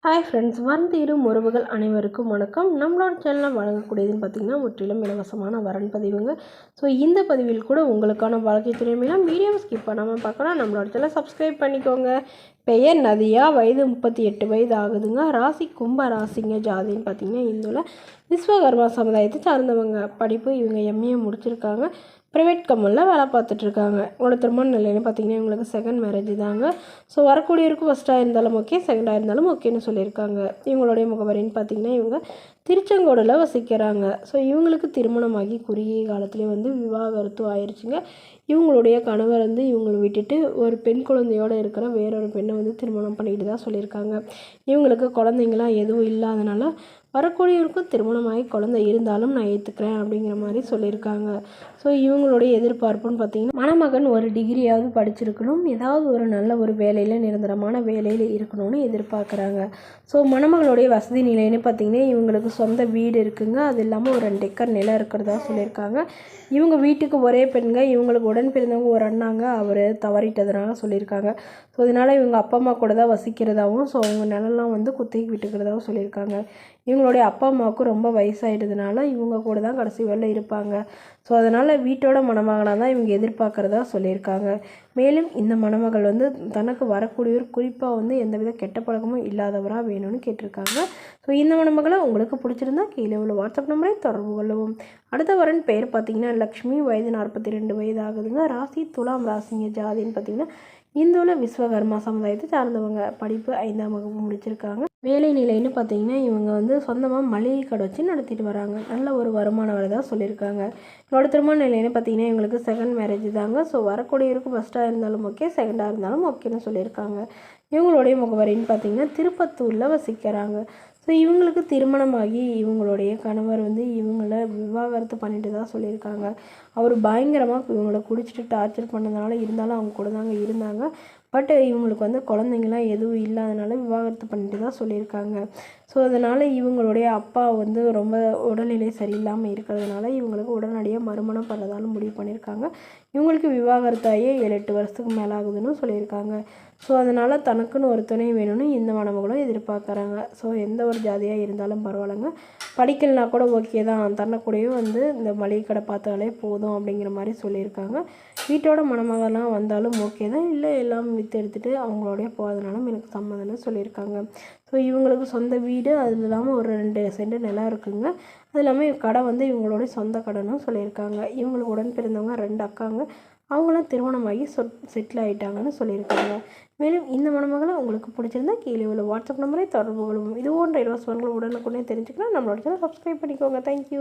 Hi friends, வந்திரும் உறவுகள் அனைவருக்கும் வணக்கம். நம்மளோட சேனலில் வழங்கக்கூடியதுன்னு பார்த்திங்கன்னா முற்றிலும் இலவசமான வரன் பதிவுங்க. ஸோ இந்த பதிவில் கூட உங்களுக்கான வாழ்க்கை துணை மேலும் வீடியோவை ஸ்கிப் பண்ணாமல் பார்க்கலாம். நம்மளோட சேனலை சப்ஸ்கிரைப் பண்ணிக்கோங்க. பெயர் நதியா, வயது 38 வயது ஆகுதுங்க. ராசி கும்ப ராசிங்க. ஜாதின்னு பார்த்திங்கன்னா இந்துல விஸ்வகர்மா சமுதாயத்தை சார்ந்தவங்க. படிப்பு இவங்க எம்ஏ முடிச்சிருக்காங்க. ப்ரைவேட் கம்பெனியில் வேலை பார்த்துட்ருக்காங்க. உங்களோட திருமண நிலைன்னு பார்த்தீங்கன்னா இவங்களுக்கு செகண்ட் மேரேஜ் தாங்க. ஸோ வரக்கூடியவருக்கு ஃபஸ்ட்டாக இருந்தாலும் ஓகே, செகண்டாக இருந்தாலும் ஓகேன்னு சொல்லியிருக்காங்க. இவங்களுடைய முகவரின்னு பார்த்தீங்கன்னா இவங்க திருச்செங்கோடில் வசிக்கிறாங்க. ஸோ இவங்களுக்கு திருமணமாகி குறுகிய காலத்துலேயே விவாகரத்து ஆயிடுச்சுங்க. இவங்களுடைய கணவர் இவங்களை விட்டுட்டு ஒரு பெண் குழந்தையோடு இருக்கிற வேறொரு பெண்ணை திருமணம் பண்ணிக்கிட்டு தான் சொல்லியிருக்காங்க. இவங்களுக்கு குழந்தைங்களாம் எதுவும் இல்லாதனால வரக்கூடியவருக்கும் திருமணமாகி குழந்தை இருந்தாலும் நான் ஏற்றுக்கிறேன் அப்படிங்கிற மாதிரி சொல்லியிருக்காங்க. ஸோ இவங்களுடைய எதிர்பார்ப்புன்னு பார்த்தீங்கன்னா மணமகன் ஒரு டிகிரியாவது படிச்சிருக்கணும், ஏதாவது ஒரு நல்ல ஒரு வேலையில் நிரந்தரமான வேலையில் இருக்கணும்னு எதிர்பார்க்குறாங்க. ஸோ மணமகளுடைய வசதி நிலைன்னு பார்த்திங்கன்னா இவங்களுக்கு சொந்த வீடு இருக்குங்க. அது இல்லாமல் ஒரு 2 ஏக்கர் நிலம் இருக்கிறதா சொல்லியிருக்காங்க. இவங்க வீட்டுக்கு ஒரே பெண்ங்க. இவங்களுக்கு உடன் பிறந்தவங்க ஒரு அண்ணாங்க, அவர் தவறிட்டதுனால சொல்லியிருக்காங்க. ஸோ இதனால் இவங்க அப்பா அம்மா கூட தான் வசிக்கிறதாகவும், ஸோ அவங்க நிலம்லாம் குத்தகைக்கு விட்டுக்கிறதாகவும் சொல்லியிருக்காங்க. இவங்களுடைய அப்பா அம்மாவுக்கும் ரொம்ப வயசாகிட்டதுனால இவங்க கூட தான் கடைசி வரல இருப்பாங்க. ஸோ அதனால் வீட்டோட மணமகனாக தான் இவங்க எதிர்பார்க்குறதா சொல்லியிருக்காங்க. மேலும் இந்த மணமகள் தனக்கு வரக்கூடியவர் குறிப்பாக எந்தவித கெட்ட பழக்கமும் இல்லாதவராக வேணும்னு கேட்டிருக்காங்க. ஸோ இந்த மணமகளை உங்களுக்கு பிடிச்சிருந்தா கீழே உள்ள வாட்ஸ்அப் நம்பரை தொடர்பு கொள்ளவும். அடுத்த வரன் பெயர் பார்த்திங்கன்னா லக்ஷ்மி, வயது 42 வயது ஆகுதுங்க. ராசி துலாம் ராசிங்க. ஜாதின்னு பார்த்திங்கன்னா இந்துல விஸ்வகர்மா சமுதாயத்தை சார்ந்தவங்க. படிப்பு 5ஆம் வகுப்பு முடிச்சிருக்காங்க. வேலை நிலைன்னு பார்த்தீங்கன்னா இவங்க சொந்தமாக மளிகை கடை வச்சு நடத்திட்டு வராங்க. நல்ல ஒரு வருமானம் வரதா சொல்லியிருக்காங்க. என்னோட திருமண நிலைன்னு பார்த்தீங்கன்னா இவங்களுக்கு செகண்ட் மேரேஜ் தாங்க. ஸோ வரக்கூடியவருக்கு ஃபஸ்ட்டாக இருந்தாலும் ஓகே, செகண்டாக இருந்தாலும் ஓகேன்னு சொல்லியிருக்காங்க. இவங்களுடைய முகவரின்னு பார்த்தீங்கன்னா திருப்பத்தூரில் வசிக்கிறாங்க. ஸோ இவங்களுக்கு திருமணமாகி இவங்களுடைய கணவர் இவங்களை விவாகரத்து பண்ணிட்டு தான் சொல்லியிருக்காங்க. அவர் பயங்கரமாக இவங்களை குடிச்சிட்டு டார்ச்சர் பண்ணதுனால இருந்தாலும் அவங்க கூட தாங்க இருந்தாங்க. பட் இவங்களுக்கு குழந்தைங்களாம் எதுவும் இல்லாதனால விவாகரத்து பண்ணிட்டு தான் சொல்லியிருக்காங்க. ஸோ அதனால் இவங்களுடைய அப்பா ரொம்ப உடல்நிலை சரியில்லாமல் இருக்கிறதுனால இவங்களுக்கு உடனடியாக மறுமணம் பண்ணுறதாலும் முடிவு பண்ணியிருக்காங்க. இவங்களுக்கு விவாகரத்தாயே 7-8 வருஷத்துக்கு மேலே ஆகுதுன்னு சொல்லியிருக்காங்க. ஸோ அதனால் தனக்குன்னு ஒரு துணை வேணும்னு இந்த மணமகளும் எதிர்பார்க்குறாங்க. ஸோ எந்த ஒரு ஜாதியாக இருந்தாலும் பரவாயில்லைங்க, படிக்கலைனா கூட ஓகே தான், தன்னக்கூடையும் இந்த மளிகை கடை பார்த்தாலே போதும் அப்படிங்கிற மாதிரி சொல்லியிருக்காங்க. வீட்டோட மணமகளாம் வந்தாலும் ஓகே தான், இல்லை எல்லாம் விற்று எடுத்துகிட்டு அவங்களோடைய போகிறதுனாலும் எனக்கு சம்மதம்னு சொல்லியிருக்காங்க. ஸோ இவங்களுக்கு சொந்த வீடு, அது இல்லாமல் ஒரு 2 சென்ட் நிலம் இருக்குங்க. அது இல்லாமல் கடை இவங்களுடைய சொந்த கடைன்னு சொல்லியிருக்காங்க. இவங்களுக்கு உடன் பிறந்தவங்க 2 அக்காங்க. அவங்களாம் திருமணமாகி செட்டில் ஆகிட்டாங்கன்னு சொல்லியிருக்காங்க. மேலும் இந்த மணமகளை உங்களுக்கு பிடிச்சிருந்தா கீழே உள்ள வாட்ஸ்அப் நம்பரை தொடர்பு கொள்ளும். இது போன்ற இலவசங்கள் உடனுக்குடனே தெரிஞ்சுக்கலாம். நம்மளோட சேனல் சப்ஸ்கிரைப் பண்ணிக்கோங்க. தேங்க்யூ.